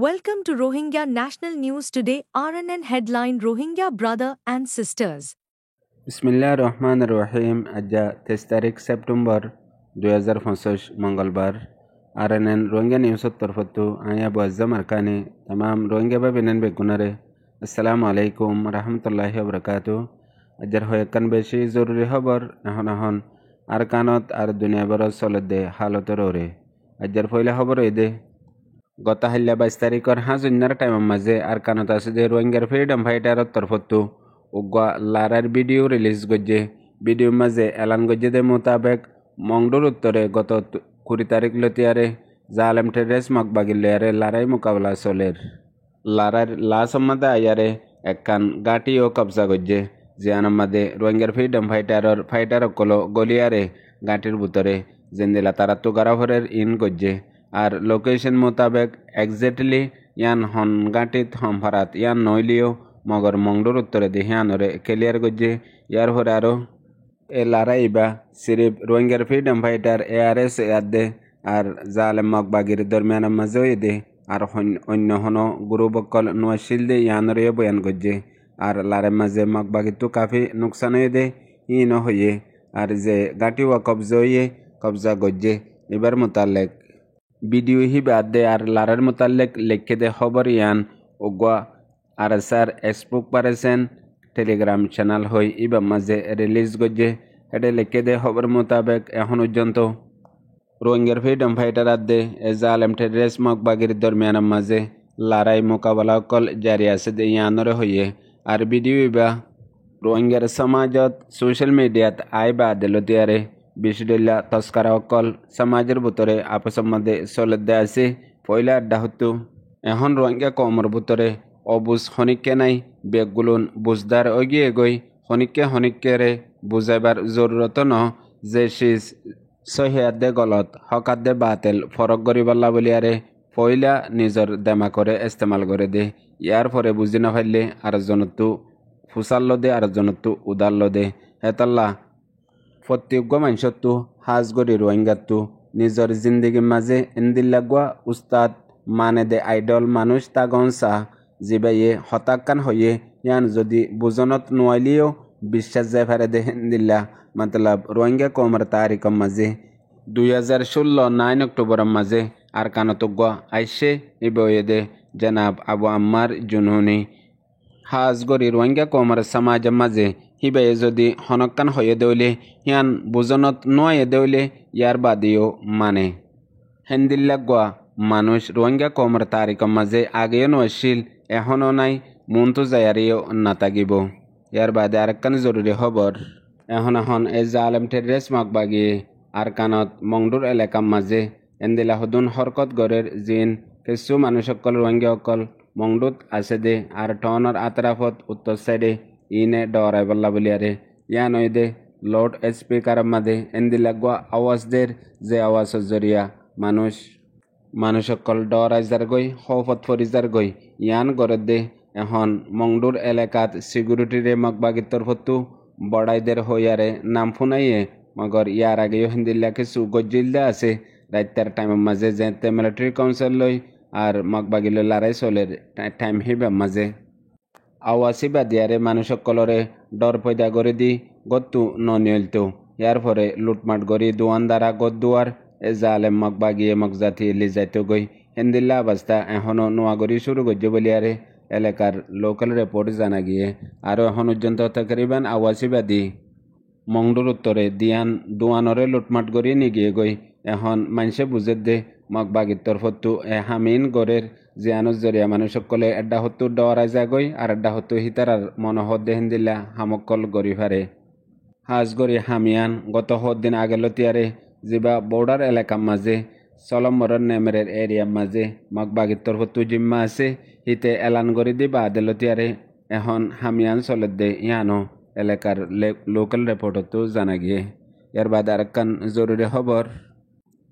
Welcome to Rohingya National News Today. RNN headline: Rohingya brother and sisters. বিসমিল্লাহির রহমানির রহিম। আজ 23 তারিখ সেপ্টেম্বর 2025 মঙ্গলবার। আরএনএন রোহিঙ্গা নিউজত তরফতু আয়া বুয়াজ্জাম আরকানি তামাম রোহিঙ্গা বাবিনেন বেগুনারে আসসালামু আলাইকুম রহমতুল্লাহি ওবরাকাতু। আজের হয়েকান বেশি জরুরি খবর এখন আরকানত আর দুনিয়া বড় চলদে হালতর ওরে। আজের পয়লা খবর দে গত হাল্লা 22 তারিখর হাজুন্নার টাইমের মাঝে আরকানত আছে যে রোহিঙ্গার ফ্রিডম ফাইটারত তরফতু উগা লারার ভিডিও রিলিজ গজ্জে ভিডিও মাঝে এলান গজ্জে দে মোতাবেক মংডুর উত্তরে গত 20 তারিখ লতিয়ারে জালেম টেরেস মকবাগিল্লারে লারাই মোকাবেলা চলের লারার লা সম্মাদে আয়ারে একখান গাটি ও কবজা গজ্জে জিয়ানোর মাঝে রোহিঙ্গার ফ্রিডম ফাইটার অকল গলিয়ারে গাঁটির ভিতরে জেন্দিলা তারা তো গারাভরের ইন গজ্জে আর লোকেশন মোতাবেক এক্স্যাক্টলি ইয়ান হন গাঁটিত হমফারাত ইয়ান নইলিও মগর মংডুর উত্তরে দিহিয়ানরে ক্লিয়ার গজ্জে ইয়ার হরে আরো এ লারাইবা সিরিফ রোহিঙ্গার ফ্রিডম ফাইটার ARS ইয়াদে আর জালেম মকবাগির দরমিয়ানের মাঝেও দে আর অন্য হন গুরুবকল নোয়াশিল দে ইয়ানরে বয়ান গজ্জে আর লারের মাঝে মকবাগির তো কাফি নুকসান হয়ে দে ইন হইয়ে আর যে গাঁটি ওয়া কবজা গজ্জে এবার মোতালেক ভিডিও হিবাদ দে আর লারার মোতালেক লেখে দে খবর ইয়ান ওগা আর স্যার স্পোক পারেছেন টেলিগ্রাম চ্যানেল হই ইবা মাঝে রিলিজ গজ্জে এটা লেখে দে খবর মোতাবেক এখন পর্যন্ত রোহিঙ্গার ফ্রিডম ফাইটার আদে এ জালেম টেরেস মকবাগির দরমিয়ানের মাঝে লড়াই মোকাবেলা কল জারি আছে দে ইয়ানরে হইয়ে আর ভিডিও ইবা রোহিঙ্গার সমাজত সোশ্যাল মিডিয়াত আই বা দিলতিয়ারে বিশডল্লা তস্কারা অকল সমাজের ভিতরে আপসের মধ্যে চলতে আছে পয়লা আড্ডা হতো এখন রোহিঙ্গা কমর ভিতরে অবুজ হনিকে নাই বেগগুলুন বুঝদার অগিয়ে গই হনিকে রে বুঝাইবার জরুরত ন যে সিজ সহিয়াদে গলত হকাদে বাতেল ফরক গরিবাল্লা বলিয়ারে পয়লা নিজর দেমা করে ইস্তেমাল করে দে ইয়ার পরে বুঝি না ফাইলে আর জনতো ফুসাল্লো দে আর জনতো উদাল্লো দে হেতাল্লা প্রত্যেক মানুষতো হাজ গরি রোহিঙ্গাতো নিজর জিন্দগির মাঝে ইন্দিল্লাগুয়া উস্তাদ মানে দে আইডল মানুষ তাগনসা জিবাইয়ে হতাক্কান হইয়ে ইয়ান যদি বুজনত নোয়াইলিও বিশ্বাস যায় ফেরে দে হিন্দিল্লা মতলব রোহিঙ্গা কমর তারিখের মাঝে 2016 9 অক্টোবরের মাঝে আর কানতগুয়া আইসে ইবয়ে দে জনাব আবু আম্মার জুনহুনি হাজ গরি রোহিঙ্গা কমর সমাজের মাঝে হিবাইয়ে যদি হনক্কান হয়ে দেউলে ইয়ান বুজনত নোয়ে দেউলে ইয়ার বাদিও মানে হেন্দিল্লাগুয়া মানুষ রোহিঙ্গা কমর তারিখের মাঝে আগেও নছিল এখনও নাই মনতো যায়ারিও নাতাগিব ইয়ার বাদে আরেকখান জরুরি খবর এখন এই জালেম টেরেস মকবাগি আর কানত মংডুর এলাকার মাঝে এন্দিলা হদুন হরকত গড়ের জিন কিছু মানুষ অকল রোহিঙ্গা অকল মংডুত আছে দে আর টনের আতরাফত উত্তর সাইডে ইনে ডরাই বল্লা বলিয়ারে ইয়া নই দে লর্ড স্পিকারের মাঝে এন্দিলাগুয়া আওয়াজদের যে আওয়াজের জরিয়া মানুষ অকল ডরাই যার গই হফত ফরিজার গই ইয়ান গড়ে দে এখন মংডুর এলাকাত সিকিউরিটিরে মকবাগির তরফতো বড়াইদের হইয়ারে নাম ফুনাইয়ে মগর ইয়ার আগেও হিন্দিল্লা কিছু গজ্জিল্লা আছে রাইতার টাইমের মাঝে যেতে মিলিটারি কাউন্সিল লই আর মকবাগিল লড়াই চলের টাইম হিবার মাঝে আওয়াসি বাদিয়ারে মানুষ সকলরে ডর পয়দা করে দি গত্তু নিলতো ইয়ার পরে লুটমাট গড়ি দুয়ান দ্বারা গদ দুয়ার এ জালেম মকবাগিয়ে মকজাতি লিজাইতো গই হিন্দিল্লা অবস্থা এখনও নোয়াগরি শুরু গজ্জে বলিয়ারে এলাকার লোকাল রিপোর্ট জানা গিয়ে আরও এখন পর্যন্ত তকরিবান আওয়াসিবাদী মংডুর উত্তরে দুয়ানরে লুটমাট গড়িয়ে নিগিয়ে গই এখন মানুষে বুঝে দে মকবাগির তরফতো হামিন গড়ের জিয়ানুর জরিয়া মানুষ সকলে এড্ডা হতো ডরাই যাগই আর এড্ডা হতো হিতারার মনোহদ দেহেন দিলা হামকল গড়ি ফারে হাজ গড়ি হামিয়ান গত দিন আগে লতিয়ারে যিবা বর্ডার এলাকার মাঝে চলম্বরের নেমেরের এরিয়ার মাঝে মকবাগির তরফতো জিম্মা আছে হিতে এলান গড়ি দি বা লতিয়ারে এখন হামিয়ান চলে দে ইয়ানো এলাকার লোকাল রিপোর্টতো জানা গিয়ে এর বাদে আরেকখান জরুরি খবর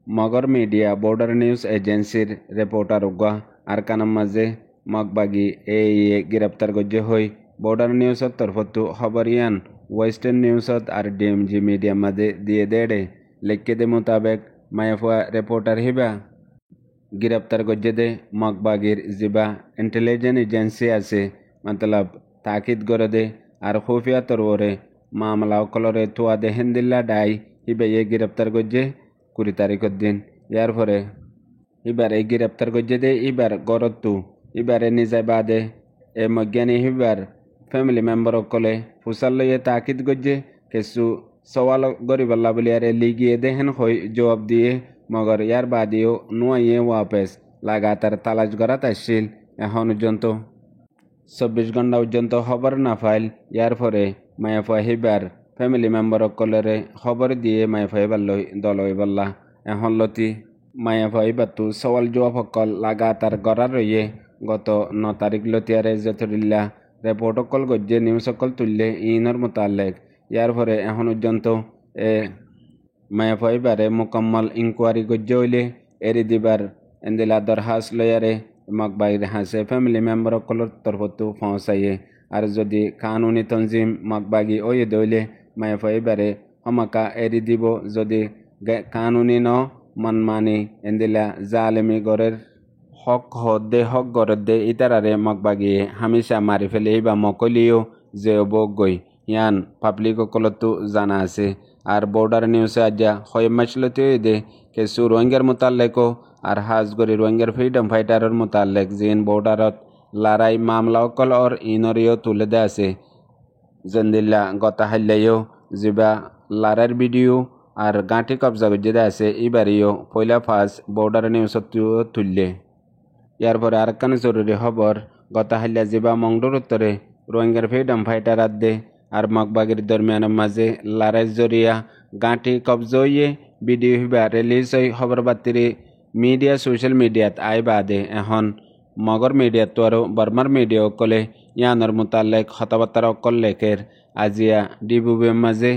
মগর মিডিয়া বর্ডার নিউজ এজেন্সির রিপোর্টার উগা আর কানার মাঝে মকবাগি এই গ্রেপ্তার গজ্জে হই বর্ডার নিউজের তরফতো খবর ইয়ান ওয়েস্টার্ন নিউজত আর DMG মিডিয়ার মাঝে দিয়ে দেড়ে লেখকে দে মোতাবেক মায়াফুয়া রিপোর্টার হিবা গ্রেপ্তার করছে দে মগবাগির জিবা ইন্টেলিজেন্স এজেন্সি আছে মতলব তাকিদ করে দে আর খুফিয়া তরবরে মামলা অকলরে তোয়া দে হেন্দিল্লা ডাই হিবে গ্রেপ্তার করছে 20 তারিখের দিন। ইয়ার পরে এবার এই গ্রেপ্তার করছে দে এবার গরতু এবারে নিজে বাদে এ মজ্ঞানী হিবার ফ্যামিলি মেম্বার অকলে ফুসাল লইয়ে তাকিদ করছে কিছু সওয়াল গরিবাল্লা বলি আরে লিগিয়ে দেহেন হই জবাব দিয়ে মগর ইয়ার বাদিও নুয়াইয়ে ওয়াপেস লাগাতার তালাশ করাত আসছিল এখন পর্যন্ত 24 ঘন্টা পর্যন্ত খবর না ফাইল। ইয়ার পরে মায়াফা হিবার ফ্যামিলি মেম্বার অকলরে খবর দিয়ে মায়াফা হিবার লই দল হইবল্লা এখন লতি মায়াফা হিবারতু সওয়াল জবাব অকল লাগাতার গড়ার রইয়ে গত 9 তারিখ লতিয়ারে জতরিল্লা রিপোর্ট অকল গজ্জে নিউজ অকল তুললে ইনর মোতালেক। ইয়ার পরে এখন পর্যন্ত মায়াফা হিবারে মুকম্মল ইনকোয়ারি গজ্জে হইলে এরি দিবার এন্দিলা দরহাস লয়ারে মগবাগির হাসে ফ্যামিলি মেম্বার অকলর তরফতো পৌঁছাইয়ে আর যদি কানুনি তঞ্জিম মগবাগি ওয়ে দইলে মায়াফা হিবারে হমাকা এরি দিব যদি কানুনি ন মনমানি এন্দিলা জালেমি গরের হক হদ্দে হক গরদ্দে ইতারারে মগবাগিয়ে হামেশা মারি ফেলে বা মকলিও যে বগই ইয়ান পাবলিক অকলতো জানা আছে। আর বর্ডার নিউজে আজ্ঞা হয় মাসলতে দে কিছু রোহিঙ্গার মোতালেকো আর হাজগরি রোহিঙ্গার ফ্রিডম ফাইটারের মোতালেক জিন বর্ডারত লড়াই মামলা অকল আর ইনরিও তুলে দে আছে জেন্দিল্লা গতা হাইলাইও জিবা লড়াইয়ের ভিডিও আর গাঁটি কবজা করছে দে আছে এবারেও পয়লা ফার্স্ট বর্ডার নিউজত তুললে। ইয়ার পরে আরেকখানে জরুরি খবর গতা হাইলা জিবা মংডুর উত্তরে রোহিঙ্গার ফ্রিডম ফাইটার আদে আর মগবাগির দরমিয়ানের মাঝে লড়াই জরিয়া গাঁটি কবজা হইয়ে ভিডিও হিবা রিলিজ হয়ে খবর বাতিরি মিডিয়া সোশ্যাল মিডিয়াত আই বাদে এখন মগর মিডিয়াত তো আরও বর্মার মিডিয়া অকলে ইয়ানোর মোতালেক হতাবার্তার অকল লেখের আজিয়া ডিবুবের মাঝে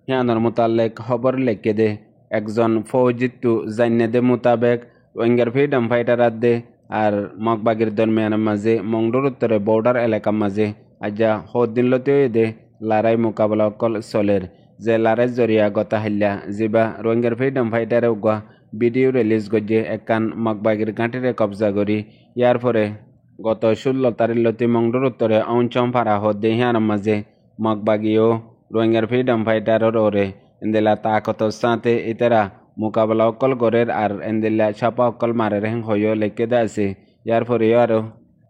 ইয়ানোর মোতালেক খবর লেখে দে একজন ফৌজিত্তু জান্নে দে মোতাবেক রোহিঙ্গার ফ্রিডম ফাইটার আদে আর মগবাগির দরমিয়ানের মাঝে মংডুর উত্তরে বর্ডার এলাকার মাঝে আজ্ঞা হদিন লতে দে লড়াই মোকাবেলা অকল চলের যে লড়াই জরিয়া গতা হাইলা জিবা রোহিঙ্গার ফ্রিডম ফাইটারে উগা ভিডিও রিলিজ করছে একান মগবাগির গাঁটিরে কবজা করি। ইয়ার পরে গত 16 তারিখ লতি মংডুর উত্তরে অঞ্চম ফারা হদ্দে হিয়ার মাঝে মগবাগিও রোহিঙ্গার ফ্রিডম ফাইটারের ওরে এন্দিলা তাকত সাথে ইতারা মোকাবেলা অকল গরের আর এন্দিলা ছাপা অকল মারের হেং হইও লেখে দে আছে। ইয়ার পরে আরও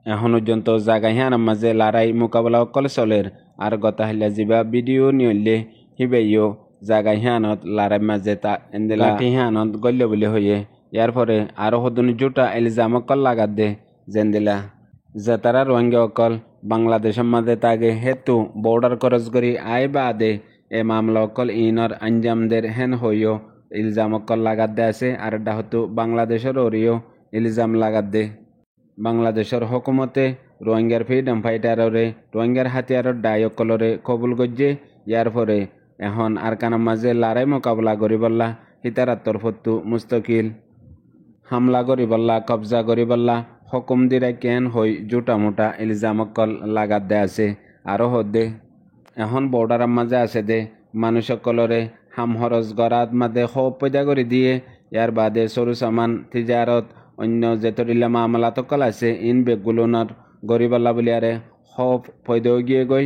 এখন পর্যন্ত জায়গা হিয়ার মাঝে লড়াই মোকাবেলা অকল চলের আর গতা হাইলা জিবা ভিডিও নিলে হিবেইও জায়গা হিয়ানত লড়াই মাঝে তা এন্দিলা হিয়ানত গল্য বলে হইয়ে। ইয়ার পরে আরও হদুন জুটা ইলজাম অকল লাগাত দে জেন্দিলা যে তারা রোহিঙ্গা অকল বাংলাদেশের মাঝে তাগে হেতু বর্ডার ক্রস করি আয় বাদে এ মামলা অকল ইনর আঞ্জামদের হেন হইও ইলজাম অকল লাগাত দে আছে আর ডাহতু বাংলাদেশের ওরিও ইলজাম লাগাত দে বাংলাদেশের হকুমতে রোহিঙ্গার ফ্রিডম ফাইটাররে রোহিঙ্গার হাতিয়ারর ডাই অকলরে কবুল গজ্জে। ইয়ার পরে এখন আরকানার মাঝে লড়াই মোকাবেলা করিবল্লা হিতারার তরফতু মুস্তকিল হামলা করিবল্লা কবজা করিবল্লা হকুম দিরা কেন হই জুটা মোটা ইলজাম অকল লাগাত দে আছে। আরও হদ্দে এখন বর্ডারের মাঝে আছে দে মানুষ অকলরে হাম হরজ গড়াত মাঝে খোপ পয়দা করে দিয়ে। ইয়ার বাদে সরু সামান তিজারত অন্য যেতরিল্লা মামলা তকল আছে ইন বেগগুলোনার গরিবাল্লা বলি আরে খোপ পয়দাও গিয়ে গই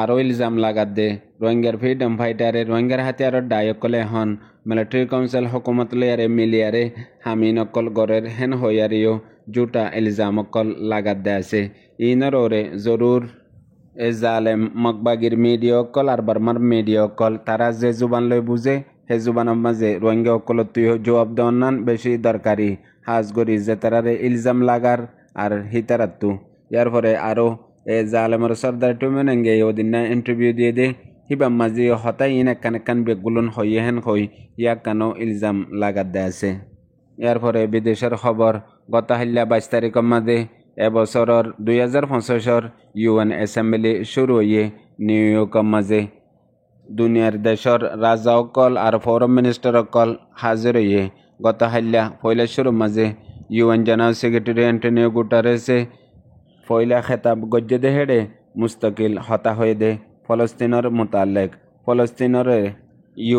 আরও ইলজাম লাগাত দে রোহিঙ্গার ফ্রিডম ফাইটারে রোহিঙ্গার হাতিয়ারর ডাই অকলে এখন মিলিটারি কাউন্সিল হকুমত লয়ারে মিলিয়ারে হামিন অকল গড়ের হেন হইয়ারিও জুটা ইলজাম অকল লাগাত দে আছে। ইনর ওরে জরুর এ জালেম মগবাগির মিডিয়া অকল আর বর্মার মিডিয়া অকল তারা যে জুবান লই বুঝে হে জুবানের মাঝে রোহিঙ্গা অকল তুই জবাব দেওয়ান বেশি দরকারি হাজগরি যে তারারে ইলজাম লাগার আর হিতারাত্তু। ইয়ার পরে আরও এ জালেমর সর্দার টুমেনেঙ্গে ওদিন ইন্টারভিউ দিয়ে দে হিবাম মাঝে হতাই ইন একান বেগুলন হইয়ে হেন হই ইয়াক কানো ইলজাম লাগাত দে আছে। ইয়ার পরে বিদেশের খবর গত হাইলা 22 তারিখের মাঝে এবছরের 2025 UN অ্যাসেম্বলি শুরু হইয়ে নিউ ইয়র্কের মাঝে দুনিয়ার দেশের রাজা অকল আর ফরেন মিনিস্টার অকল হাজির হইয়ে গত হাইলা পয়লা শুরুর মাঝে UN জেনারেল সেক্রেটারি অ্যান্টনিও গুটারেসে পয়লা খেতাব গজ্জে দে হেডে মুস্তকিল হতা হয়ে দে ফলস্তিনের মোতালেক ফলস্তিনের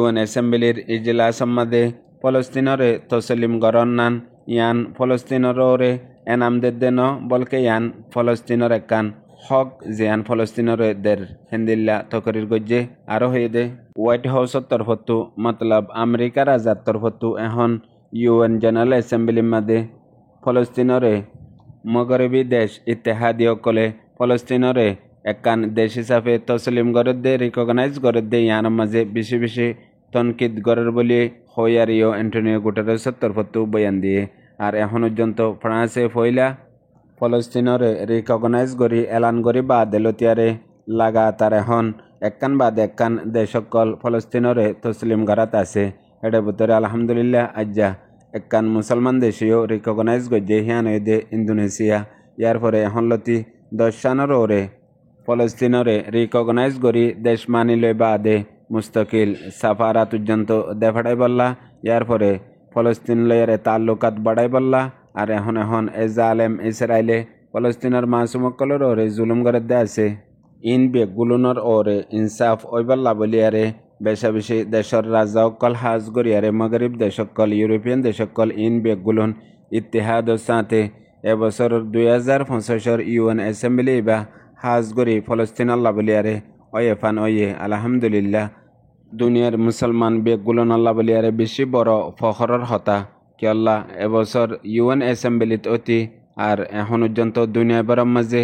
UN অ্যাসেম্বলির ইজলাস মাঝে ফলস্তিনের তসলিম গরন্নান ইয়ান ফলস্তিনরে এনামদের ন বলকে ইয়ান ফলস্তিনর একান হক জিয়ান ফলস্তিনরে দের হেন্দিল্লা তকরির গজ্জে আরো হয়ে দে হোয়াইট হাউসর তরফতু মতলব আমেরিকা রাজার তরফতু এখন ইউএন জেনারেল অ্যাসেম্বলির মাঝে ফলস্তিনরে মগরবী দেশ ইত্তেহাদীয় কলে ফলস্তিনরে একান দেশ হিসাবে তসলিম গড়ে দে রিকগনাইজ করে দে ইয়ার মাঝে বেশি বেশি তনকিদ গড়ের বলি হইয়ারিও অ্যান্টনিও গুটারেসের তরফতু বয়ান দিয়ে আর এখন পর্যন্ত ফ্রান্সে ফইলা ফলস্তিনরে রিকগনাইজ করি এলান করি বা দেলতিয়ারে লাগাতার এখন একান বাদ একান দেশকল ফলস্তিনরে তসলিম গড়াত আছে এটার ভিতরে আলহামদুলিল্লাহ আজ্জা একান মুসলমান দেশীয় রিকগনাইজ করছে হিয়ান দে ইন্দোনেশিয়া ইয়ার পরে এখন লতি 10 সানের ওরে ফলস্তিনরে রিকগনাইজ করি দেশ মানিলে বাদে মুস্তকিল সাফারা পর্যন্ত দেফাড়াই বললা ইয়ার পরে ফলস্তিন লয়ারে তাল্লুকাত বাড়াই বললা আর এখন জালেম ইসরায়েলে ফলস্তিনের মাসুমকলর ওরে জুলুম করে দে আছে ইন বেগুলুনর ওরে ইনসাফ ওইবল্লা বলিয়ারে বেশা বেশি দেশের রাজা অকল হাজ গরিয়ারে মগরিব দেশকল ইউরোপিয়ান দেশকল ইন বেগুলুন ইতিহাদ সাথে এবছর 2025 ইউএন অ্যাসেম্বলি বা হাজ গরি ফলস্তিন আল্লাহ বলিয়ারে ওয়ে ফান ওয়ে আলহামদুলিল্লাহ দুনিয়ার মুসলমান বেগুলন আল্লাহ বলিয়ারে বেশি বড় ফখরের হতা কি আল্লাহ এবছর ইউএন অ্যাসেম্বলিত অতি আর এখন পর্যন্ত দুনিয়া বরম মাঝে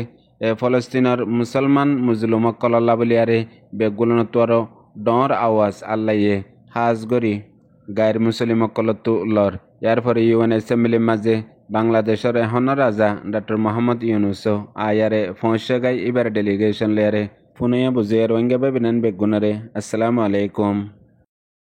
ফলস্তিনের মুসলমান মুজলুমকল আল্লাহ বলিয়ারে বেগুলন তোর ডর আওয়াজ আল্লাহে হাজ গরি গায়ের মুসলিমকলতো লর ইয়ার পরে ইউএন অ্যাসেম্বলির মাঝে বাংলাদেশের এখনর রাজা ডক্টর মোহাম্মদ ইউনুস আয়ারে ফৌসে গাই এবার ডেলিগেশন লেয়ারে ফুনিয়া বুঝে রোহিঙ্গা বেবিনান বেগুনারে আসসালামু আলাইকুম।